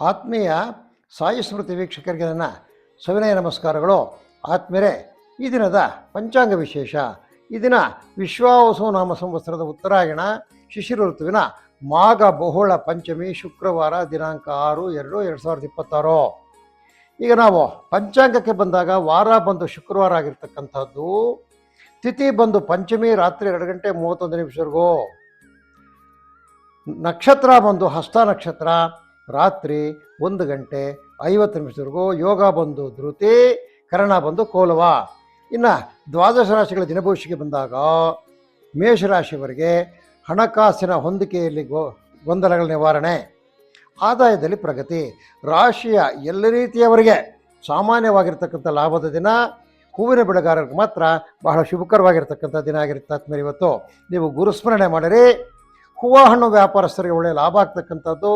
ಆತ್ಮೀಯ ಸಾಯಿ ಸ್ಮೃತಿ ವೀಕ್ಷಕರಿಗೆ ನನ್ನ ಸವಿನಯ ನಮಸ್ಕಾರಗಳು. ಆತ್ಮೀಯರೇ, ಈ ದಿನದ ಪಂಚಾಂಗ ವಿಶೇಷ. ಈ ದಿನ ವಿಶ್ವಾವಸು ನಾಮ ಸಂವತ್ಸರದ ಉತ್ತರಾಯಣ ಶಿಶಿರ ಋತುವಿನ ಮಾಘ ಬಹುಳ ಪಂಚಮಿ, ಶುಕ್ರವಾರ ದಿನಾಂಕ 6/2/2026. ಈಗ ನಾವು ಪಂಚಾಂಗಕ್ಕೆ ಬಂದಾಗ ವಾರ ಬಂದು ಶುಕ್ರವಾರ ಆಗಿರ್ತಕ್ಕಂಥದ್ದು, ತಿಥಿ ಬಂದು ಪಂಚಮಿ ರಾತ್ರಿ 2:31 ನಕ್ಷತ್ರ ಬಂದು ಹಸ್ತ ನಕ್ಷತ್ರ ರಾತ್ರಿ 1:50 ಯೋಗ ಬಂದು ಧೃತಿ, ಕರ್ಣ ಬಂದು ಕೋಲವ. ಇನ್ನು ದ್ವಾದಶ ರಾಶಿಗಳ ದಿನಭವಿಷ್ಯಕ್ಕೆ ಬಂದಾಗ ಮೇಷರಾಶಿಯವರಿಗೆ ಹಣಕಾಸಿನ ಹೊಂದಿಕೆಯಲ್ಲಿ ಗೊಂದಲಗಳ ನಿವಾರಣೆ, ಆದಾಯದಲ್ಲಿ ಪ್ರಗತಿ, ರಾಶಿಯ ಎಲ್ಲ ರೀತಿಯವರಿಗೆ ಸಾಮಾನ್ಯವಾಗಿರ್ತಕ್ಕಂಥ ಲಾಭದ ದಿನ. ಹೂವಿನ ಬೆಳೆಗಾರರಿಗೆ ಮಾತ್ರ ಬಹಳ ಶುಭಕರವಾಗಿರ್ತಕ್ಕಂಥ ದಿನ ಆಗಿರುತ್ತೆ. ಆದ್ಮೇಲೆ ಇವತ್ತು ನೀವು ಗುರುಸ್ಮರಣೆ ಮಾಡಿರಿ. ಹೂವು ಹಣ್ಣು ವ್ಯಾಪಾರಸ್ಥರಿಗೆ ಒಳ್ಳೆಯ ಲಾಭ ಆಗ್ತಕ್ಕಂಥದ್ದು.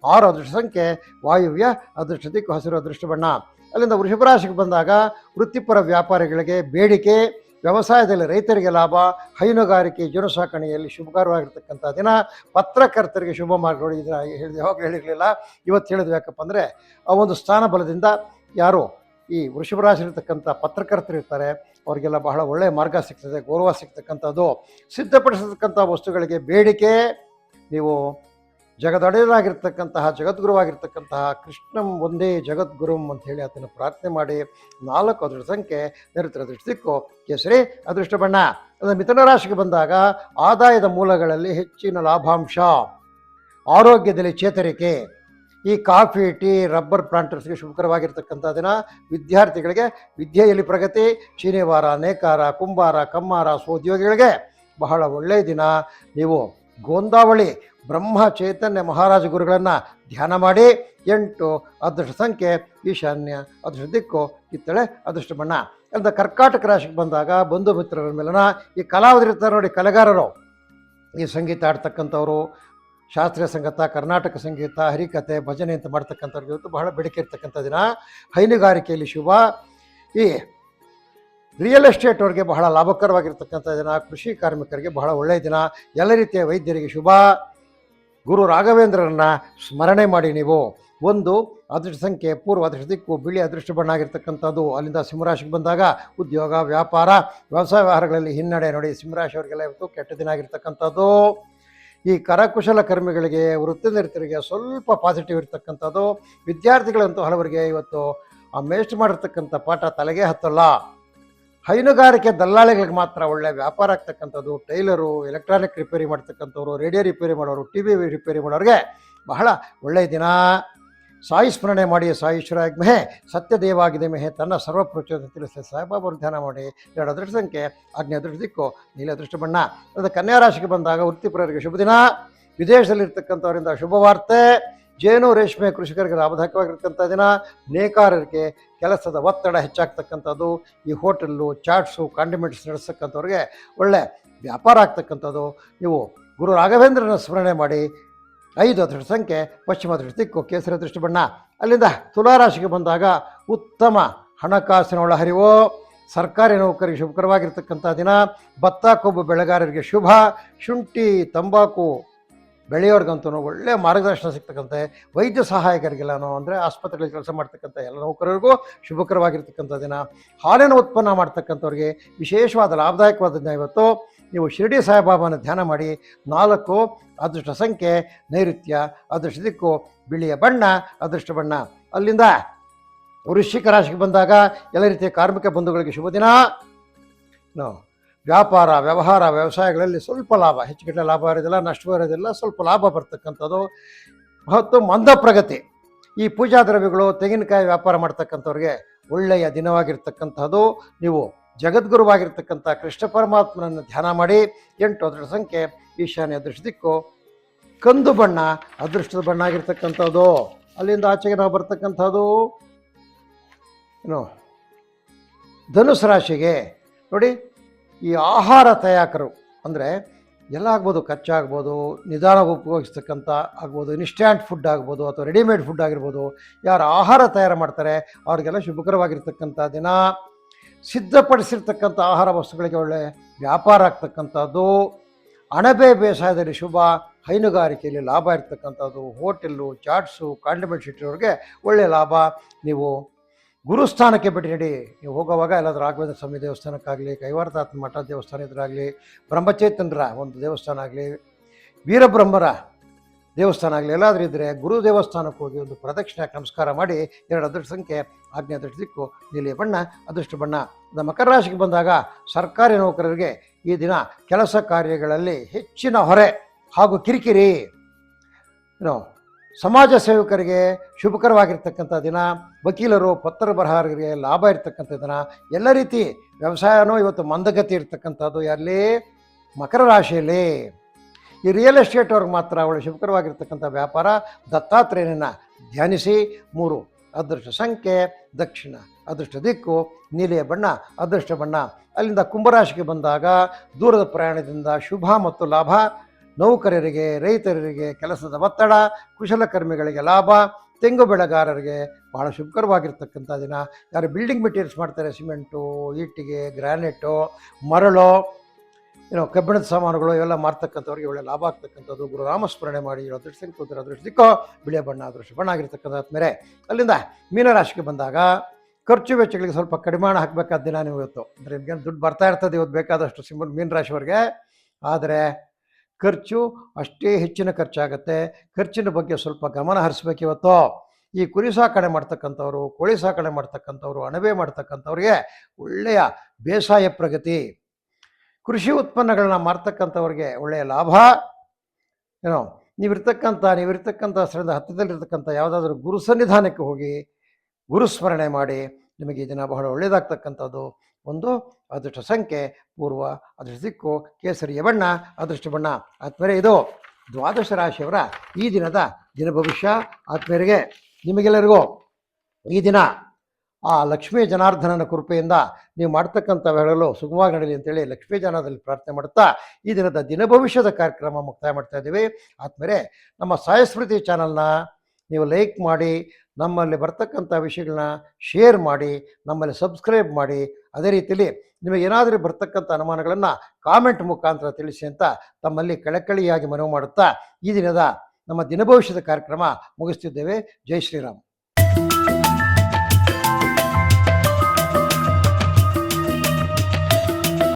6 ಅದೃಷ್ಟ ಸಂಖ್ಯೆ ವಾಯುವ್ಯ, ಅದೃಷ್ಟ ದಿಕ್ಕು ಹಸಿರು, ಅದೃಷ್ಟ ಬಣ್ಣ. ಅಲ್ಲಿಂದ ವೃಷಭ ರಾಶಿಗೆ ಬಂದಾಗ ವೃತ್ತಿಪರ ವ್ಯಾಪಾರಿಗಳಿಗೆ ಬೇಡಿಕೆ, ವ್ಯವಸಾಯದಲ್ಲಿ ರೈತರಿಗೆ ಲಾಭ, ಹೈನುಗಾರಿಕೆ ಜೇನು ಸಾಕಣೆಯಲ್ಲಿ ಶುಭಕರವಾಗಿರ್ತಕ್ಕಂಥ ದಿನ. ಪತ್ರಕರ್ತರಿಗೆ ಶುಭ ಮಾರ್ಗಗಳು. ಇದನ್ನು ಯಾವಾಗಲೂ ಹೇಳಿರಲಿಲ್ಲ, ಇವತ್ತು ಹೇಳಿದ್ವಿ. ಯಾಕಪ್ಪ ಅಂದರೆ ಆ ಒಂದು ಸ್ಥಾನ ಬಲದಿಂದ ಯಾರು ಈ ವೃಷಭ ರಾಶಿ ಇರ್ತಕ್ಕಂಥ ಪತ್ರಕರ್ತರು ಇರ್ತಾರೆ ಅವರಿಗೆಲ್ಲ ಬಹಳ ಒಳ್ಳೆಯ ಮಾರ್ಗ ಸಿಗ್ತದೆ, ಗೌರವ ಸಿಗ್ತಕ್ಕಂಥದ್ದು. ಸಿದ್ಧಪಡಿಸಿರ್ತಕ್ಕಂಥ ವಸ್ತುಗಳಿಗೆ ಬೇಡಿಕೆ. ನೀವು ಜಗದೊಡೆಯರಾಗಿರ್ತಕ್ಕಂತಹ ಜಗದ್ಗುರುವಾಗಿರ್ತಕ್ಕಂತಹ ಕೃಷ್ಣಂ ಒಂದೇ ಜಗದ್ಗುರುಂ ಅಂತ ಹೇಳಿ ಅದನ್ನು ಪ್ರಾರ್ಥನೆ ಮಾಡಿ. 4 ಅದೃಷ್ಟ ಸಂಖ್ಯೆ ನಿರುತ್ತರ ಅದೃಷ್ಟ ದಿಕ್ಕು ಕೇಸರಿ, ಅದೃಷ್ಟ ಬಣ್ಣ. ಅದು ಮಿಥುನ ರಾಶಿಗೆ ಬಂದಾಗ ಆದಾಯದ ಮೂಲಗಳಲ್ಲಿ ಹೆಚ್ಚಿನ ಲಾಭಾಂಶ, ಆರೋಗ್ಯದಲ್ಲಿ ಚೇತರಿಕೆ. ಈ ಕಾಫಿ, ಟೀ, ರಬ್ಬರ್ ಪ್ಲಾಂಟರ್ಸ್ಗೆ ಶುಭಕರವಾಗಿರ್ತಕ್ಕಂಥ ದಿನ. ವಿದ್ಯಾರ್ಥಿಗಳಿಗೆ ವಿದ್ಯೆಯಲ್ಲಿ ಪ್ರಗತಿ. ಶನಿವಾರ ನೇಕಾರ, ಕುಂಬಾರ, ಕಮ್ಮಾರ, ಸ್ವೋದ್ಯೋಗಿಗಳಿಗೆ ಬಹಳ ಒಳ್ಳೆಯ ದಿನ. ನೀವು ಗೋಂದಾವಳಿ ಬ್ರಹ್ಮ ಚೈತನ್ಯ ಮಹಾರಾಜ ಗುರುಗಳನ್ನು ಧ್ಯಾನ ಮಾಡಿ. 8 ಅದೃಷ್ಟ ಸಂಖ್ಯೆ ಈಶಾನ್ಯ, ಅದೃಷ್ಟ ದಿಕ್ಕು ಕಿತ್ತಳೆ, ಅದೃಷ್ಟ ಬಣ್ಣ. ಅಲ್ಲದ ಕರ್ಕಾಟಕ ರಾಶಿಗೆ ಬಂದಾಗ ಬಂಧು ಮಿತ್ರರ ಮೇಲನ ಈ ಕಲಾವಿದರಿರ್ತಾರೆ ನೋಡಿ, ಕಲೆಗಾರರು, ಈ ಸಂಗೀತ ಆಡ್ತಕ್ಕಂಥವ್ರು, ಶಾಸ್ತ್ರೀಯ ಸಂಗೀತ, ಕರ್ನಾಟಕ ಸಂಗೀತ, ಹರಿಕತೆ, ಭಜನೆ ಅಂತ ಮಾಡ್ತಕ್ಕಂಥವ್ರಿಗೆ ಇವತ್ತು ಬಹಳ ಬೇಡಿಕೆ ಇರ್ತಕ್ಕಂಥ ದಿನ. ಹೈನುಗಾರಿಕೆಯಲ್ಲಿ ಶುಭ. ಈ ರಿಯಲ್ ಎಸ್ಟೇಟ್ ಅವ್ರಿಗೆ ಬಹಳ ಲಾಭಕರವಾಗಿರ್ತಕ್ಕಂಥ ದಿನ. ಕೃಷಿ ಕಾರ್ಮಿಕರಿಗೆ ಬಹಳ ಒಳ್ಳೆಯ ದಿನ. ಎಲ್ಲ ರೀತಿಯ ವೈದ್ಯರಿಗೆ ಶುಭ. ಗುರು ರಾಘವೇಂದ್ರರನ್ನು ಸ್ಮರಣೆ ಮಾಡಿ ನೀವು. 1 ಅದೃಷ್ಟ ಸಂಖ್ಯೆ ಪೂರ್ವ, ಅದೃಷ್ಟ ದಿಕ್ಕು ಬಿಳಿ, ಅದೃಷ್ಟ ಬಣ್ಣ ಆಗಿರ್ತಕ್ಕಂಥದ್ದು. ಅಲ್ಲಿಂದ ಸಿಂಹರಾಶಿಗೆ ಬಂದಾಗ ಉದ್ಯೋಗ, ವ್ಯಾಪಾರ, ವ್ಯವಸಾಯ ವ್ಯವಹಾರಗಳಲ್ಲಿ ಹಿನ್ನಡೆ. ನೋಡಿ, ಸಿಂಹರಾಶಿಯವರಿಗೆಲ್ಲ ಇವತ್ತು ಕೆಟ್ಟ ದಿನ ಆಗಿರ್ತಕ್ಕಂಥದ್ದು. ಈ ಕರಕುಶಲ ಕರ್ಮಿಗಳಿಗೆ, ವೃತ್ತಿನಿರತರಿಗೆ ಸ್ವಲ್ಪ ಪಾಸಿಟಿವ್ ಇರ್ತಕ್ಕಂಥದ್ದು. ವಿದ್ಯಾರ್ಥಿಗಳಂತೂ ಹಲವರಿಗೆ ಇವತ್ತು ಆ ಮೇಸ್ಟ್ ಮಾಡಿರ್ತಕ್ಕಂಥ ಪಾಠ ತಲೆಗೆ ಹತ್ತಲ್ಲ. ಹೈನುಗಾರಿಕೆ ದಲ್ಲಾಳಿಗಳಿಗೆ ಮಾತ್ರ ಒಳ್ಳೆಯ ವ್ಯಾಪಾರ ಆಗ್ತಕ್ಕಂಥದ್ದು. ಟೈಲರು, ಎಲೆಕ್ಟ್ರಾನಿಕ್ ರಿಪೇರಿ ಮಾಡ್ತಕ್ಕಂಥವ್ರು, ರೇಡಿಯೋ ರಿಪೇರಿ ಮಾಡೋರು, ಟಿ ವಿ ರಿಪೇರಿ ಮಾಡೋರಿಗೆ ಬಹಳ ಒಳ್ಳೆಯ ದಿನ. ಸಾಯಿ ಸ್ಮರಣೆ ಮಾಡಿ. ಸಾಯಿಶ್ವರಾಯ ಮೆಹೆ ಸತ್ಯದೇವಾಗಿದೆ ಮೆಹೆ ತನ್ನ ಸರ್ವಪ್ರಚೋದ ತಿಳಿಸಿ ಸಾಯಿಬಾಬರು ಧ್ಯಾನ ಮಾಡಿ. 2 ಅದೃಷ್ಟ ಸಂಖ್ಯೆ ಆಗ್ನೇಯ ಅದೃಷ್ಟ ದಿಕ್ಕು ನೀಲಿ, ಅದೃಷ್ಟ ಬಣ್ಣ. ಅದು ಕನ್ಯಾ ರಾಶಿಗೆ ಬಂದಾಗ ವೃತ್ತಿಪರರಿಗೆ ಶುಭ ದಿನ. ವಿದೇಶದಲ್ಲಿರ್ತಕ್ಕಂಥವರಿಂದ ಶುಭವಾರ್ತೆ. ಜೇನು ರೇಷ್ಮೆ ಕೃಷಿಕರಿಗೆ ಲಾಭದಾಯಕವಾಗಿರ್ತಕ್ಕಂಥ ದಿನ. ನೇಕಾರರಿಗೆ ಕೆಲಸದ ಒತ್ತಡ ಹೆಚ್ಚಾಗ್ತಕ್ಕಂಥದ್ದು. ಈ ಹೋಟೆಲ್ಲು, ಚಾಟ್ಸು, ಕಾಂಡಿಮೆಂಟ್ಸ್ ನಡೆಸ್ತಕ್ಕಂಥವ್ರಿಗೆ ಒಳ್ಳೆ ವ್ಯಾಪಾರ ಆಗ್ತಕ್ಕಂಥದ್ದು. ನೀವು ಗುರು ರಾಘವೇಂದ್ರನ ಸ್ಮರಣೆ ಮಾಡಿ. 5 ಅದೃಷ್ಟ ಸಂಖ್ಯೆ ಪಶ್ಚಿಮ ಅದೃಷ್ಟ ದಿಕ್ಕು ಕೇಸರಿ, ಅದೃಷ್ಟ ಬಣ್ಣ. ಅಲ್ಲಿಂದ ತುಲಾರಾಶಿಗೆ ಬಂದಾಗ ಉತ್ತಮ ಹಣಕಾಸಿನ ಒಳಹರಿವು. ಸರ್ಕಾರಿ ನೌಕರಿಗೆ ಶುಭಕರವಾಗಿರ್ತಕ್ಕಂಥ ದಿನ. ಭತ್ತ, ಕೊಬ್ಬು ಬೆಳೆಗಾರರಿಗೆ ಶುಭ. ಶುಂಠಿ, ತಂಬಾಕು ಬೆಳೆಯೋರ್ಗಂತೂ ಒಳ್ಳೆಯ ಮಾರ್ಗದರ್ಶನ ಸಿಗ್ತಕ್ಕಂಥ. ವೈದ್ಯ ಸಹಾಯಕರಿಗೆಲ್ಲನೋ ಅಂದರೆ ಆಸ್ಪತ್ರೆಗಳಲ್ಲಿ ಕೆಲಸ ಮಾಡ್ತಕ್ಕಂಥ ಎಲ್ಲ ನೌಕರರಿಗೂ ಶುಭಕರವಾಗಿರ್ತಕ್ಕಂಥ ದಿನ. ಹಾಲಿನ ಉತ್ಪನ್ನ ಮಾಡ್ತಕ್ಕಂಥವ್ರಿಗೆ ವಿಶೇಷವಾದ ಲಾಭದಾಯಕವಾದ ದಿನ ಇವತ್ತು. ನೀವು ಶಿರಡಿ ಸಾಯಿಬಾಬಾನ ಧ್ಯಾನ ಮಾಡಿ. 4 ಅದೃಷ್ಟ ಸಂಖ್ಯೆ ನೈಋತ್ಯ, ಅದೃಷ್ಟ ದಿಕ್ಕು ಬಿಳಿಯ ಬಣ್ಣ, ಅದೃಷ್ಟ ಬಣ್ಣ. ಅಲ್ಲಿಂದ ವೃಶ್ಚಿಕ ರಾಶಿಗೆ ಬಂದಾಗ ಎಲ್ಲ ರೀತಿಯ ಕಾರ್ಮಿಕ ಬಂಧುಗಳಿಗೆ ಶುಭ ದಿನ. ವ್ಯಾಪಾರ, ವ್ಯವಹಾರ, ವ್ಯವಸಾಯಗಳಲ್ಲಿ ಸ್ವಲ್ಪ ಲಾಭ, ಹೆಚ್ಚುಕಟ್ಟೆ ಲಾಭ ಇರೋದಿಲ್ಲ, ನಷ್ಟ ಇರೋದಿಲ್ಲ, ಸ್ವಲ್ಪ ಲಾಭ ಬರ್ತಕ್ಕಂಥದ್ದು. ಮತ್ತು ಮಂದ ಪ್ರಗತಿ. ಈ ಪೂಜಾ ದ್ರವ್ಯಗಳು, ತೆಂಗಿನಕಾಯಿ ವ್ಯಾಪಾರ ಮಾಡ್ತಕ್ಕಂಥವ್ರಿಗೆ ಒಳ್ಳೆಯ ದಿನವಾಗಿರ್ತಕ್ಕಂಥದ್ದು. ನೀವು ಜಗದ್ಗುರುವಾಗಿರ್ತಕ್ಕಂಥ ಕೃಷ್ಣ ಪರಮಾತ್ಮನನ್ನು ಧ್ಯಾನ ಮಾಡಿ. 8 ಅದೃಷ್ಟ ಸಂಖ್ಯೆ ಈಶಾನ್ಯ, ಅದೃಷ್ಟ ದಿಕ್ಕು ಕಂದು ಬಣ್ಣ, ಅದೃಷ್ಟದ ಬಣ್ಣ ಆಗಿರ್ತಕ್ಕಂಥದ್ದು. ಅಲ್ಲಿಂದ ಆಚೆಗೆ ನಾವು ಬರ್ತಕ್ಕಂಥದ್ದು ಧನುಸು ರಾಶಿಗೆ ನೋಡಿ. ಈ ಆಹಾರ ತಯಾರಕರು ಅಂದರೆ ಎಲ್ಲ ಆಗ್ಬೋದು, ಕಚ್ಚಾ ಆಗ್ಬೋದು, ನಿಧಾನ ಉಪಯೋಗಿಸ್ತಕ್ಕಂಥ ಆಗ್ಬೋದು, ಇನ್ಸ್ಟ್ಯಾಂಟ್ ಫುಡ್ ಆಗ್ಬೋದು, ಅಥವಾ ರೆಡಿಮೇಡ್ ಫುಡ್ ಆಗಿರ್ಬೋದು. ಯಾರು ಆಹಾರ ತಯಾರು ಮಾಡ್ತಾರೆ ಅವ್ರಿಗೆಲ್ಲ ಶುಭಕರವಾಗಿರ್ತಕ್ಕಂಥ ದಿನ. ಸಿದ್ಧಪಡಿಸಿರ್ತಕ್ಕಂಥ ಆಹಾರ ವಸ್ತುಗಳಿಗೆ ಒಳ್ಳೆ ವ್ಯಾಪಾರ ಆಗ್ತಕ್ಕಂಥದ್ದು. ಅಣಬೆ ಬೇಸಾಯದಲ್ಲಿ ಶುಭ, ಹೈನುಗಾರಿಕೆಯಲ್ಲಿ ಲಾಭ ಇರ್ತಕ್ಕಂಥದ್ದು, ಹೋಟೆಲ್ಲು, ಚಾಟ್ಸು, ಕಾಂಡಿಮೆಂಟ್ ಇಟ್ಟಿರೋರಿಗೆ ಒಳ್ಳೆಯ ಲಾಭ. ನೀವು ಗುರುಸ್ಥಾನಕ್ಕೆ ಭೇಟಿ ನೀಡಿ. ನೀವು ಹೋಗುವಾಗ ಎಲ್ಲಾದರೂ ರಾಘವೇಂದ್ರ ಸ್ವಾಮಿ ದೇವಸ್ಥಾನಕ್ಕಾಗಲಿ, ಕೈವಾರತಾತ ಮಠ ದೇವಸ್ಥಾನ ಇದ್ರಾಗಲಿ, ಬ್ರಹ್ಮಚೇತನರ ಒಂದು ದೇವಸ್ಥಾನ ಆಗಲಿ, ವೀರಬ್ರಹ್ಮರ ದೇವಸ್ಥಾನ ಆಗಲಿ, ಎಲ್ಲಾದರೂ ಇದ್ದರೆ ಗುರು ದೇವಸ್ಥಾನಕ್ಕೆ ಹೋಗಿ ಒಂದು ಪ್ರದಕ್ಷಿಣೆ ನಮಸ್ಕಾರ ಮಾಡಿ. 2 ಅದೃಷ್ಟ ಸಂಖ್ಯೆ ಆಗ್ನೇಯ ಅದೃಷ್ಟ ದಿಕ್ಕು, ನೀಲಿಯ ಬಣ್ಣ ಅದೃಷ್ಟ ಬಣ್ಣ. ಮಕರ ರಾಶಿಗೆ ಬಂದಾಗ ಸರ್ಕಾರಿ ನೌಕರರಿಗೆ ಈ ದಿನ ಕೆಲಸ ಕಾರ್ಯಗಳಲ್ಲಿ ಹೆಚ್ಚಿನ ಹೊರೆ ಹಾಗೂ ಕಿರಿಕಿರಿ. ಸಮಾಜ ಸೇವಕರಿಗೆ ಶುಭಕರವಾಗಿರ್ತಕ್ಕಂಥ ದಿನ. ವಕೀಲರು, ಪತ್ರ ಬರಹರಿಗೆ ಲಾಭ ಇರ್ತಕ್ಕಂಥ ದಿನ. ಎಲ್ಲ ರೀತಿ ವ್ಯವಸಾಯನೂ ಇವತ್ತು ಮಂದಗತಿ ಇರ್ತಕ್ಕಂಥದ್ದು ಯಾರಲ್ಲಿ? ಮಕರ ರಾಶಿಯಲ್ಲಿ. ಈ ರಿಯಲ್ ಎಸ್ಟೇಟ್ ಅವ್ರಿಗೆ ಮಾತ್ರ ಅವಳು ಶುಭಕರವಾಗಿರ್ತಕ್ಕಂಥ ವ್ಯಾಪಾರ. ದತ್ತಾತ್ರೇಯನನ್ನು ಧ್ಯಾನಿಸಿ. 3 ಅದೃಷ್ಟ ಸಂಖ್ಯೆ ದಕ್ಷಿಣ, ಅದೃಷ್ಟ ದಿಕ್ಕು ನೀಲಿಯ ಬಣ್ಣ ಅದೃಷ್ಟ ಬಣ್ಣ. ಅಲ್ಲಿಂದ ಕುಂಭರಾಶಿಗೆ ಬಂದಾಗ ದೂರದ ಪ್ರಯಾಣದಿಂದ ಶುಭ ಮತ್ತು ಲಾಭ. ನೌಕರರಿಗೆ, ರೈತರಿಗೆ ಕೆಲಸದ ಒತ್ತಡ, ಕುಶಲಕರ್ಮಿಗಳಿಗೆ ಲಾಭ, ತೆಂಗು ಬೆಳೆಗಾರರಿಗೆ ಬಹಳ ಶುಭಕರವಾಗಿರ್ತಕ್ಕಂಥ ದಿನ. ಯಾರು ಬಿಲ್ಡಿಂಗ್ ಮೆಟೀರಿಯಲ್ಸ್ ಮಾಡ್ತಾರೆ, ಸಿಮೆಂಟು, ಇಟ್ಟಿಗೆ, ಗ್ರಾನೈಟು, ಮರಳು, ಕಬ್ಬಿಣದ ಸಾಮಾನುಗಳು ಇವೆಲ್ಲ ಮಾರ್ತಕ್ಕಂಥವ್ರಿಗೆ ಒಳ್ಳೆ ಲಾಭ ಆಗ್ತಕ್ಕಂಥದ್ದು. ಗುರು ರಾಮಸ್ಮರಣೆ ಮಾಡಿ. ಅದೃಷ್ಟ ಸಂಖ್ಯೆ ಅದೃಷ್ಟ ದಿಕ್ಕೋ ಬಿಳಿಯ ಬಣ್ಣ ಅದೃಷ್ಟ ಬಣ್ಣ ಆಗಿರ್ತಕ್ಕಂಥ ಮೇಲೆ ಅಲ್ಲಿಂದ ಮೀನರಾಶಿಗೆ ಬಂದಾಗ ಖರ್ಚು ವೆಚ್ಚಗಳಿಗೆ ಸ್ವಲ್ಪ ಕಡಿವಾಣ ಹಾಕಬೇಕಾದ ದಿನ ನೀವು ಇವತ್ತು. ಅಂದರೆ ನಿಮ್ಗೇನು ದುಡ್ಡು ಬರ್ತಾ ಇರ್ತದೆ ಇವತ್ತು ಬೇಕಾದಷ್ಟು ಮೀನರಾಶಿಯವರಿಗೆ. ಆದರೆ ಖರ್ಚು ಅಷ್ಟೇ ಹೆಚ್ಚಿನ ಖರ್ಚಾಗುತ್ತೆ. ಖರ್ಚಿನ ಬಗ್ಗೆ ಸ್ವಲ್ಪ ಗಮನ ಹರಿಸ್ಬೇಕು ಇವತ್ತು. ಈ ಕುರಿ ಸಾಕಣೆ ಮಾಡ್ತಕ್ಕಂಥವ್ರು, ಕೋಳಿ ಸಾಕಣೆ ಮಾಡ್ತಕ್ಕಂಥವ್ರು, ಅಣಬೆ ಮಾಡ್ತಕ್ಕಂಥವ್ರಿಗೆ ಒಳ್ಳೆಯ ಬೇಸಾಯ ಪ್ರಗತಿ. ಕೃಷಿ ಉತ್ಪನ್ನಗಳನ್ನ ಮಾರ್ತಕ್ಕಂಥವ್ರಿಗೆ ಒಳ್ಳೆಯ ಲಾಭ. ನೀವಿರ್ತಕ್ಕಂಥ ಸ್ಥಳದ ಹತ್ತಿರದಲ್ಲಿರ್ತಕ್ಕಂಥ ಯಾವುದಾದ್ರೂ ಗುರು ಸನ್ನಿಧಾನಕ್ಕೆ ಹೋಗಿ ಗುರುಸ್ಮರಣೆ ಮಾಡಿ. ನಿಮಗೆ ಈ ದಿನ ಬಹಳ ಒಳ್ಳೆಯದಾಗ್ತಕ್ಕಂಥದ್ದು. ಒಂದು ಅದೃಷ್ಟ ಸಂಖ್ಯೆ ಪೂರ್ವ, ಅದೃಷ್ಟ ದಿಕ್ಕು ಕೇಸರಿಯ ಬಣ್ಣ ಅದೃಷ್ಟ ಬಣ್ಣ. ಆದ್ಮೇಲೆ ಇದು ದ್ವಾದಶ ರಾಶಿಯವರ ಈ ದಿನದ ದಿನ ಭವಿಷ್ಯ. ಆದ್ಮೇಲೆಗೆ ನಿಮಗೆಲ್ಲರಿಗೂ ಈ ದಿನ ಆ ಲಕ್ಷ್ಮೀ ಜನಾರ್ದನನ ಕೃಪೆಯಿಂದ ನೀವು ಮಾಡ್ತಕ್ಕಂಥ ವೇಳೆಗಳು ಸುಗಮವಾಗಿ ನಡೆಯಲಿ ಅಂತೇಳಿ ಲಕ್ಷ್ಮೀ ಜನಾರ್ದನಲ್ಲಿ ಪ್ರಾರ್ಥನೆ ಮಾಡುತ್ತಾ ಈ ದಿನದ ದಿನ ಭವಿಷ್ಯದ ಕಾರ್ಯಕ್ರಮ ಮುಕ್ತಾಯ ಮಾಡ್ತಾ ಇದ್ದೀವಿ. ಆದ್ಮೇಲೆ ನಮ್ಮ ಸಾಯಸ್ಮೃತಿ ಚಾನಲ್ನ ನೀವು ಲೈಕ್ ಮಾಡಿ, ನಮ್ಮಲ್ಲಿ ಬರ್ತಕ್ಕಂಥ ವಿಷಯಗಳನ್ನ ಶೇರ್ ಮಾಡಿ, ನಮ್ಮಲ್ಲಿ ಸಬ್ಸ್ಕ್ರೈಬ್ ಮಾಡಿ. ಅದೇ ರೀತಿಯಲ್ಲಿ ನಿಮಗೇನಾದರೂ ಬರ್ತಕ್ಕಂಥ ಅನುಮಾನಗಳನ್ನು ಕಾಮೆಂಟ್ ಮುಖಾಂತರ ತಿಳಿಸಿ ಅಂತ ತಮ್ಮಲ್ಲಿ ಕಳಕಳಿಯಾಗಿ ಮನವಿ ಮಾಡುತ್ತಾ ಈ ದಿನದ ನಮ್ಮ ದಿನ ಭವಿಷ್ಯದ ಕಾರ್ಯಕ್ರಮ ಮುಗಿಸ್ತಿದ್ದೇವೆ. ಜೈ ಶ್ರೀರಾಮ್.